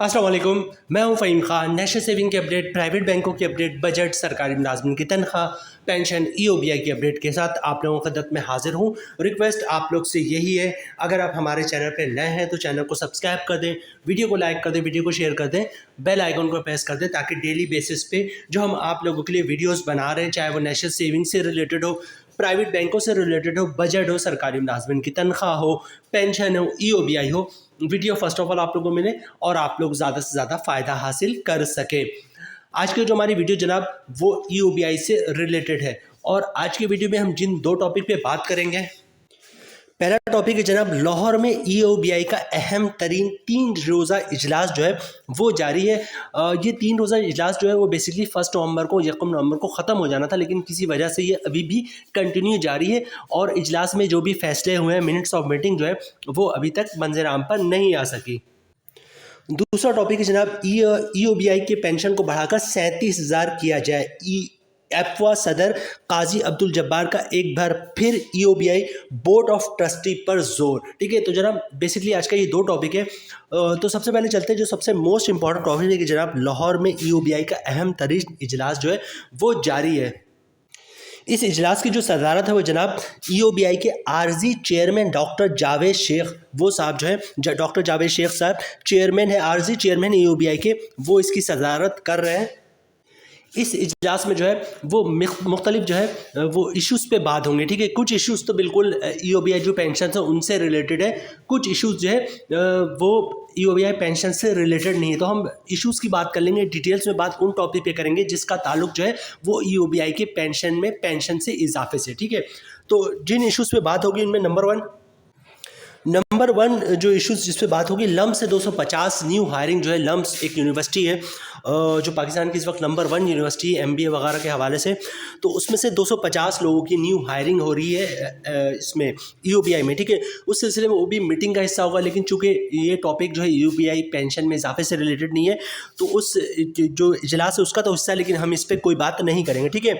अस्सलाम वालेकुम। मैं हूं फ़हीम खान। नेशनल सेविंग की अपडेट, प्राइवेट बैंकों की अपडेट, बजट, सरकारी मुलाजमिन की तनख्वाह, पेंशन, EOBI की अपडेट के साथ आप लोगों की खदमत में हाजिर हूं। रिक्वेस्ट आप लोग से यही है, अगर आप हमारे चैनल पर नए हैं तो चैनल को सब्सक्राइब कर दें, वीडियो को लाइक कर दें, वीडियो को शेयर कर दें, बेल आइकन को प्रेस कर दें ताकि डेली बेसिस पे जो हम आप लोगों के लिए वीडियोज़ बना रहे हैं, चाहे वो नेशनल सेविंग से रिलेटेड हो, प्राइवेट बैंकों से रिलेटेड हो, बजट हो, सरकारी मुलाजमिन की तनख्वाह हो, पेंशन हो, EOBI हो, वीडियो फर्स्ट ऑफ ऑल आप लोगों को मिले और आप लोग ज़्यादा से ज़्यादा फ़ायदा हासिल कर सकें। आज की जो हमारी वीडियो जनाब वो EOBI से रिलेटेड है और आज की वीडियो में हम जिन दो टॉपिक पे बात करेंगे, पहला टॉपिक है जनाब लाहौर में EOBI का अहम तरीन 3 रोज़ा इजलास जो है वो जारी है। ये 3 रोज़ा इजलास जो है वो बेसिकली 1 नवंबर को 1 नवंबर को ख़त्म हो जाना था, लेकिन किसी वजह से ये अभी भी कंटिन्यू जारी है और इजलास में जो भी फैसले हुए हैं, मिनट्स ऑफ मीटिंग जो है वो अभी तक मंजर आम पर नहीं आ सकी। दूसरा टॉपिक है जनाब EOBI के पेंशन को बढ़ाकर 37,000 किया जाए। एफवा सदर काजी अब्दुल जब्बार का एक बार फिर EOBI बोर्ड ऑफ ट्रस्टी पर जोर। ठीक है, तो जनाब बेसिकली आज का ये दो टॉपिक है। तो सबसे पहले चलते हैं जो सबसे मोस्ट इंपॉर्टेंट टॉपिक है कि जनाब लाहौर में EOBI का अहम तरीन इजलास जो है वो जारी है। इस इजलास की जो सदारत है वो जनाब EOBI के आर्जी चेयरमैन डॉक्टर जावेद शेख, वो साहब जो है डॉक्टर जावेद शेख साहब चेयरमैन है, आर्जी चेयरमैन EOBI के, वो इसकी सदारत कर रहे हैं। इस इजलास में जो है वो मुख्तलिफ जो है वो इश्यूज़ पे बात होंगे। ठीक है, कुछ इश्यूज़ तो बिल्कुल EOBI जो पेंशन है उनसे रिलेटेड है, कुछ इश्यूज़ जो है वो EOBI पेंशन से रिलेटेड नहीं है। तो हम इश्यूज़ की बात कर लेंगे, डिटेल्स में बात उन टॉपिक पे करेंगे जिसका ताल्लुक जो है वो EOBI के पेंशन से इजाफे से। ठीक है, तो जिन इश्यूज़ पे बात होगी इनमें नंबर वन जो इश्यूज़ जिस पे बात होगी, लम्स से 250 न्यू हायरिंग जो है। लम्स एक यूनिवर्सिटी है जो पाकिस्तान की इस वक्त नंबर 1 यूनिवर्सिटी है MBA वगैरह के हवाले से, तो उसमें से 250 लोगों की न्यू हायरिंग हो रही है इसमें EOBI में। ठीक है, उस सिलसिले में वो भी मीटिंग का हिस्सा होगा, लेकिन चूँकि ये टॉपिक जो है EOBI पेंशन में इजाफे से रिलेटेड नहीं है तो उस जो इजलास है उसका तो हिस्सा है, लेकिन हम इस पर कोई बात नहीं करेंगे। ठीक है,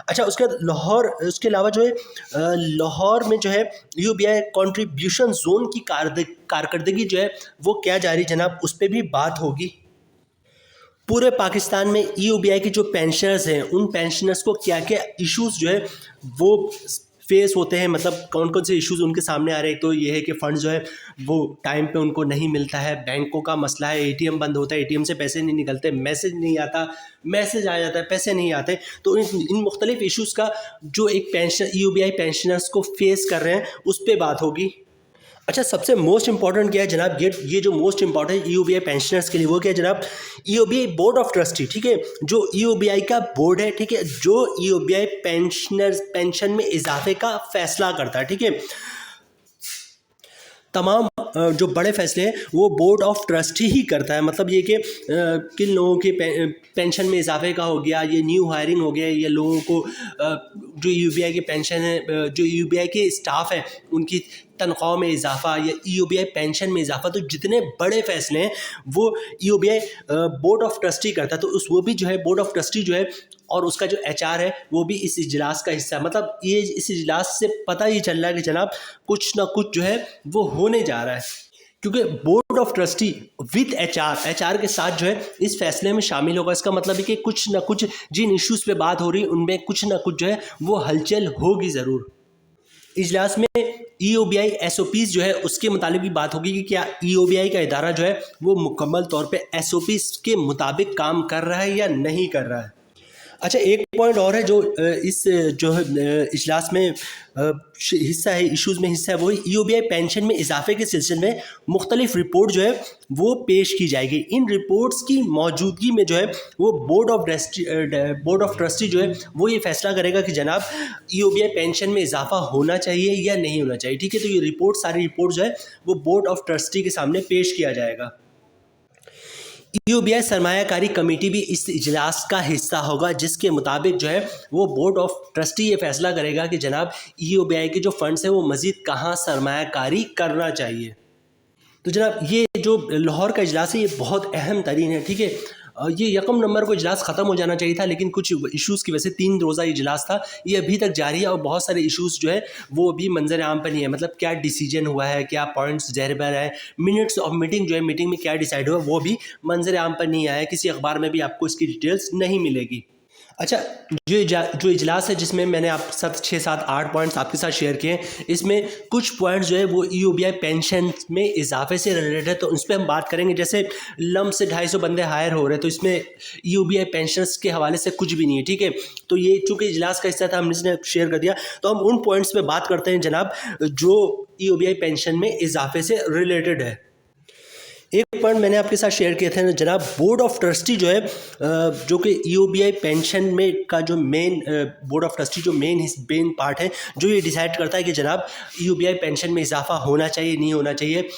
अच्छा, उसके बाद लाहौर, उसके अलावा जो है लाहौर में जो है EOBI कॉन्ट्रीब्यूशन जोन की कारकर्दगी जो है वो क्या जारी जनाब, उस पर भी बात होगी। पूरे पाकिस्तान में EOBI के जो पेंशनर्स हैं उन पेंशनर्स को क्या क्या इश्यूज़ जो है वो फेस होते हैं, मतलब कौन कौन से इश्यूज़ उनके सामने आ रहे हैं। तो ये है कि फ़ंड जो है वो टाइम पे उनको नहीं मिलता है, बैंकों का मसला है, ATM बंद होता है, ATM से पैसे नहीं निकलते, मैसेज नहीं आता, मैसेज आ जाता है, पैसे नहीं आते। तो इन मुख्तलिफ इश्यूज़ का जो एक EOBI पेंशनर्स को फेस कर रहे हैं उस पर बात होगी। अच्छा, सबसे मोस्ट इंपॉर्टेंट क्या है जनाब, ये जो मोस्ट इंपॉर्टेंट EOBI पेंशनर्स के लिए वो क्या है जनाब, EOBI बोर्ड ऑफ ट्रस्टी। ठीक है, जो EOBI का बोर्ड है, ठीक है, जो EOBI पेंशन में इजाफे का फैसला करता है। ठीक है, तमाम जो बड़े फैसले हैं वो बोर्ड ऑफ ट्रस्टी ही करता है। मतलब ये कि किन लोगों के पेंशन में इजाफे का हो गया, ये न्यू हायरिंग हो गया, ये लोगों को जो EOBI के पेंशन है, जो EOBI के स्टाफ है उनकी तनख्वाह में इजाफा या EOBI पेंशन में इजाफा, तो जितने बड़े फैसले हैं वो EOBI बोर्ड ऑफ ट्रस्टी करता है। तो वो भी जो है बोर्ड ऑफ ट्रस्टी जो है और उसका जो HR है वो भी इस इजलास का हिस्सा है। मतलब ये इस इजलास से पता ही चल रहा है कि जनाब कुछ ना कुछ जो है वो होने जा रहा है, क्योंकि board of trustee with HR के साथ जो है इस फैसले में शामिल होगा। इसका मतलब है कि कुछ ना कुछ जिन इश्यूज़ पे बात हो रही है उनमें कुछ ना कुछ जो है वो हलचल होगी ज़रूर। इजलास में EOBI SOPs जो है उसके मुताबिक भी बात होगी कि क्या EOBI का इदारा जो है वो मुकम्मल तौर पे SOPs के मुताबिक काम कर रहा है या नहीं कर रहा है। अच्छा, एक पॉइंट और है जो इस जो है इजलास में हिस्सा है, इश्यूज़ में हिस्सा है, वो EOBI पेंशन में इजाफे के सिलसिले में मुख्तलिफ रिपोर्ट जो है वो पेश की जाएगी। इन रिपोर्ट्स की मौजूदगी में जो है वो बोर्ड ऑफ ट्रस्टी जो है वो ये फैसला करेगा कि जनाब EOBI पेंशन में इजाफा होना चाहिए या नहीं होना चाहिए। ठीक है, तो ये सारी रिपोर्ट जो है वो बोर्ड ऑफ ट्रस्टी के सामने पेश किया जाएगा। EOBI सरमायाकारी कमेटी भी इस इजलास का हिस्सा होगा, जिसके मुताबिक जो है वो बोर्ड ऑफ ट्रस्टी ये फैसला करेगा कि जनाब EOBI के जो फंड्स हैं वो मज़ीद कहाँ सरमायाकारी करना चाहिए। तो जनाब ये जो लाहौर का इजलास है ये बहुत अहम तरीन है। ठीक है, ये यकम नंबर को इजलास ख़त्म हो जाना चाहिए था, लेकिन कुछ इश्यूज़ की वजह से 3 रोज़ा इजलास था, ये अभी तक जारी है और बहुत सारे इश्यूज़ जो है वो अभी मंजर आम पर नहीं है। मतलब क्या डिसीजन हुआ है, क्या पॉइंट्स ज़हर पर है, मिनट्स ऑफ मीटिंग जो है, मीटिंग में क्या डिसाइड हुआ वो भी मंजर आम पर नहीं आया है। किसी अखबार में भी आपको इसकी डिटेल्स नहीं मिलेगी। अच्छा, जो इजलास है जिसमें मैंने आप साथ 6, 7, 8 पॉइंट्स आपके साथ शेयर किए, इसमें कुछ पॉइंट्स जो है वो ईओबीआई पेंशन में इजाफे से रिलेटेड है, तो उस पर हम बात करेंगे। जैसे लम से 250 बंदे हायर हो रहे हैं, तो इसमें ईओबीआई पेंशन्स के हवाले से कुछ भी नहीं है, ठीक है। तो ये चूँकि इजलास का हिस्सा था, हमने इसने शेयर कर दिया, तो हम उन पॉइंट्स पर बात करते हैं जनाब जो ईओबीआई पेंशन में इजाफे से रिलेटेड है। एक पॉइंट मैंने आपके साथ शेयर किए थे जनाब, बोर्ड ऑफ ट्रस्टी जो है, जो कि ईओबीआई पेंशन में का जो मेन बोर्ड ऑफ ट्रस्टी जो मेन पार्ट है, जो ये डिसाइड करता है कि जनाब ईओबीआई पेंशन में इजाफा होना चाहिए, नहीं होना चाहिए,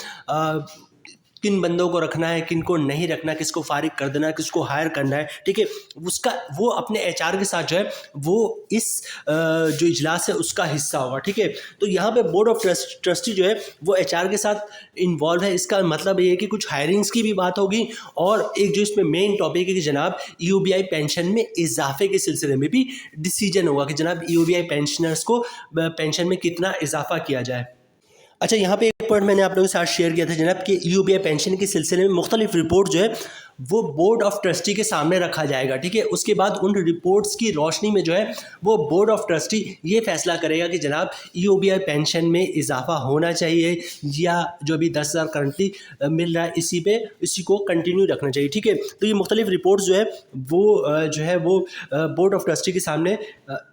किन बंदों को रखना है, किन को नहीं रखना, किसको फारिग कर देना है, किसको हायर करना है, ठीक है। उसका वो अपने एचआर के साथ जो है वो इस जो इजलास है उसका हिस्सा होगा, ठीक है। तो यहाँ पे बोर्ड ऑफ ट्रस्टी जो है वो एचआर के साथ इन्वॉल्व है। इसका मतलब ये है कि कुछ हायरिंग्स की भी बात होगी, और एक जो इसमें मेन टॉपिक है कि जनाब ईओबीआई पेंशन में इजाफे के सिलसिले में भी डिसीजन होगा कि जनाब ईओबीआई पेंशनर्स को पेंशन में कितना इजाफा किया जाए। अच्छा, यहाँ पे एक पॉइंट मैंने आप लोगों के साथ शेयर किया था जनाब कि ईओबीआई पेंशन के सिलसिले में मुख्तलिफ रिपोर्ट जो है वो बोर्ड ऑफ ट्रस्टी के सामने रखा जाएगा, ठीक है। उसके बाद उन रिपोर्ट्स की रोशनी में जो है वो बोर्ड ऑफ ट्रस्टी ये फैसला करेगा कि जनाब ईओबीआई पेंशन में इजाफा होना चाहिए या जो भी 10,000 करंटली मिल रहा है इसी को कंटिन्यू रखना चाहिए, ठीक है। तो ये मुख्तलिफ रिपोर्ट्स जो है वो बोर्ड ऑफ ट्रस्टी के सामने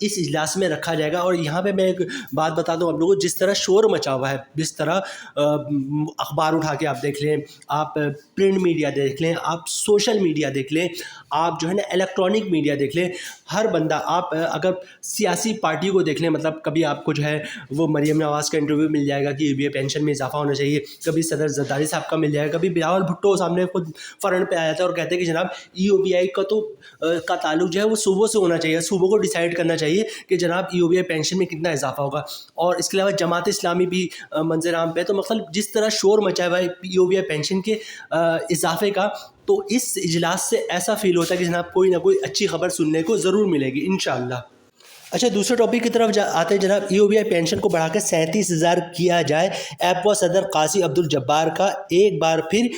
इस इजलास में रखा जाएगा। और यहाँ पर मैं एक बात बता दूँ आप लोगों को, जिस तरह शोर मचा हुआ है, जिस तरह अखबार उठा के आप देख लें, आप प्रिंट मीडिया देख लें, आप सोशल मीडिया देख लें, आप जो है ना इलेक्ट्रॉनिक मीडिया देख लें, हर बंदा, आप अगर सियासी पार्टी को देख लें, मतलब कभी आपको जो है वो मरीम नवाज़ का इंटरव्यू मिल जाएगा कि ईओबीआई पेंशन में इजाफा होना चाहिए, कभी सदर जरदारी साहब का मिल जाएगा, कभी बिलावल भुट्टो सामने खुद फ्रंट पे आ जाता है और कहते हैं कि जनाब ईओबीआई का ताल्लुक जो है वो सूबों से होना चाहिए, सूबों को डिसाइड करना चाहिए कि जनाब ईओबीआई पेंशन में कितना इजाफा होगा। और इसके अलावा जमात इस्लामी भी मंजर आम पे। तो मतलब जिस तरह शोर मचा हुआ है ईओबीआई पेंशन के इजाफे का, तो इस इजलास से ऐसा फील होता है कि जनाब कोई ना कोई अच्छी खबर सुनने को ज़रूर मिलेगी इंशाअल्लाह। अच्छा, दूसरे टॉपिक की तरफ आते हैं जनाब, ईओबीआई पेंशन को बढ़ाकर 37,000 किया जाए। एपवा सदर काजी अब्दुल जब्बार का एक बार फिर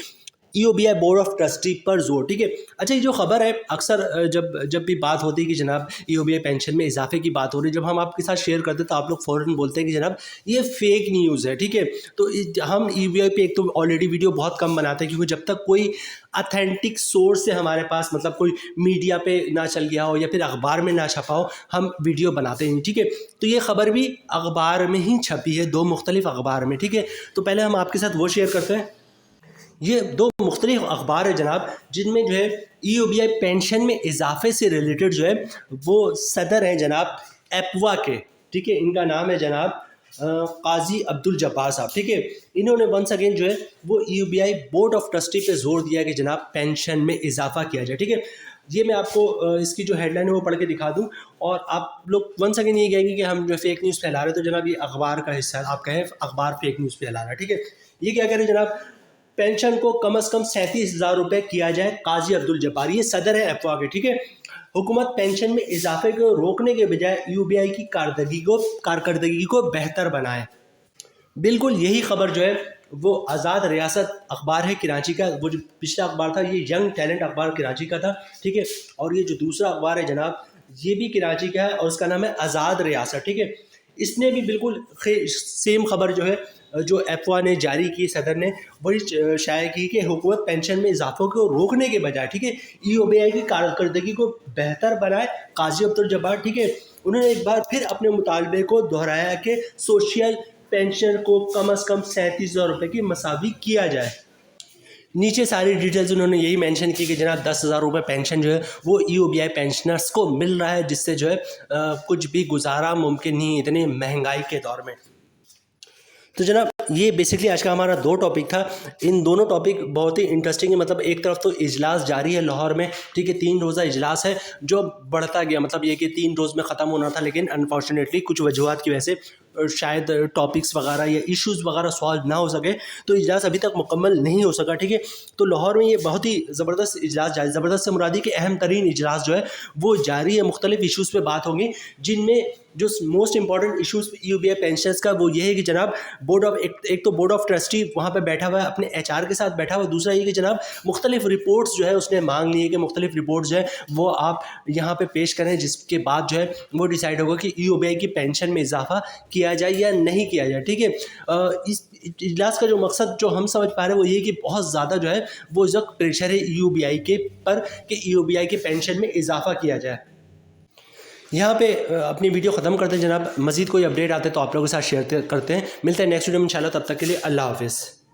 ईओबीआई बोर्ड ऑफ ट्रस्टी पर जोर, ठीक है। अच्छा, ये जो खबर है अक्सर जब भी बात होती है कि जनाब ईओबीआई पेंशन में इजाफे की बात हो रही है, जब हम आपके साथ शेयर करते हैं तो आप लोग फ़ौरन बोलते हैं कि जनाब ये फेक न्यूज़ है, ठीक है। तो हम ईओबीआई पे एक तो ऑलरेडी वीडियो बहुत कम बनाते हैं, क्योंकि जब तक कोई अथेंटिक सोर्स से हमारे पास, मतलब कोई मीडिया पे ना चल गया हो या फिर अखबार में ना छपा हो, हम वीडियो बनाते नहीं, ठीक है। तो ये खबर भी अखबार में ही छपी है, 2 मुख्तलिफ अखबार में, ठीक है। तो पहले हम आपके साथ वो शेयर करते हैं। ये 2 मुख्तलिफ अखबार है जनाब, जिनमें जो है ईओबीआई पेंशन में इजाफे से रिलेटेड जो है वो सदर हैं जनाब एपवा के, ठीक है। इनका नाम है जनाब काजी अब्दुल जब्बार साहब, ठीक है। इन्होंने वंस अगेन जो है वो ईओबीआई बोर्ड ऑफ ट्रस्टी पे जोर दिया कि जनाब पेंशन में इजाफा किया जाए, ठीक है। ये मैं आपको इसकी जो हेडलाइन है वो पढ़ के दिखा दूं, और आप लोग वंस अगेन ये कहेंगे कि हम जो फेक न्यूज़ फैला रहे हैं, तो जनाब ये अखबार का हिस्सा है, आप कहें अखबार फेक न्यूज़ फैला रहा है, ठीक है। ये क्या कह रहे हैं जनाब, पेंशन को कम से कम 37,000 रुपये किया जाए। काजी अब्दुल जब्बार, ये सदर है एफवा के, ठीक है। हुकूमत पेंशन में इजाफे को रोकने के बजाय ईओबीआई की कारकर्दगी को बेहतर बनाए। बिल्कुल यही खबर जो है वो आज़ाद रियासत अखबार है कराची का, वो जो पिछला अखबार था ये यंग टैलेंट अखबार कराची का था, ठीक है। और ये जो दूसरा अखबार है जनाब ये भी कराची का है और उसका नाम है आज़ाद रियासत, ठीक है। इसने भी बिल्कुल सेम खबर जो है जो एफवा ने जारी की, सदर ने वही शाया की कि हुकूमत पेंशन में इजाफों को रोकने के बजाय, ठीक है, ईओबीआई की कारकर्दगी को बेहतर बनाए। काजी अब्दुल जब्बार, ठीक है, उन्होंने एक बार फिर अपने मुतालबे को दोहराया कि सोशल पेंशन को कम से कम 37,000 रुपये की मसावी किया जाए। नीचे सारी डिटेल्स उन्होंने यही मेंशन की कि जनाब 10,000 रुपये पेंशन जो है वो ईओबीआई पेंशनर्स को मिल रहा है, जिससे जो है कुछ भी गुजारा मुमकिन नहीं इतनी महंगाई के दौर में। तो जनाब ये बेसिकली आज का हमारा 2 टॉपिक था। इन दोनों टॉपिक बहुत ही इंटरेस्टिंग है। मतलब एक तरफ तो इजलास जारी है लाहौर में, ठीक है, 3 रोज़ा इजलास है जो बढ़ता गया। मतलब ये कि 3 रोज़ में ख़त्म होना था, लेकिन अनफॉर्चुनेटली कुछ वजूहत की वजह से शायद टॉपिक्स वगैरह या इश्यूज़ वगैरह सॉल्व ना हो सके, तो इजलास अभी तक मुकम्मल नहीं हो सका, ठीक है। तो लाहौर में ये बहुत ही ज़बरदस्त इजलास जारी, ज़बरदस्त से मुरादी कि अहम तरीन इजलास जो है वो जारी है। मुख्तलिफ इशूज़ पे बात होगी, जिनमें जो most important issues UBI pensioners का वो ये है कि जनाब बोर्ड ऑफ एक तो बोर्ड ऑफ ट्रस्टी वहाँ पे बैठा हुआ है, अपने एचआर के साथ बैठा हुआ है। दूसरा ये कि जनाब मुख्तलिफ रिपोर्ट्स जो है उसने मांग ली है कि मुख्तलिफ रिपोर्ट्स जो है वो आप यहाँ पे पेश करें, जिसके बाद जो है वो डिसाइड होगा कि यूबीआई की पेंशन में इजाफा किया जाए या नहीं किया जाए, ठीक है। इस इजलास का जो मकसद जो हम समझ पा रहे हैं वो ये कि बहुत ज़्यादा जो है वो इस वक्त प्रेशर है यूबीआई के पर कि यूबीआई की पेंशन में इजाफा किया जाए। यहाँ पे अपनी वीडियो ख़त्म करते हैं जनाब। मज़ीद कोई अपडेट आते तो आप लोगों के साथ शेयर करते हैं। मिलते हैं नेक्स्ट वीडियो में इंशाल्लाह, तब तक के लिए अल्लाह हाफ़िज़।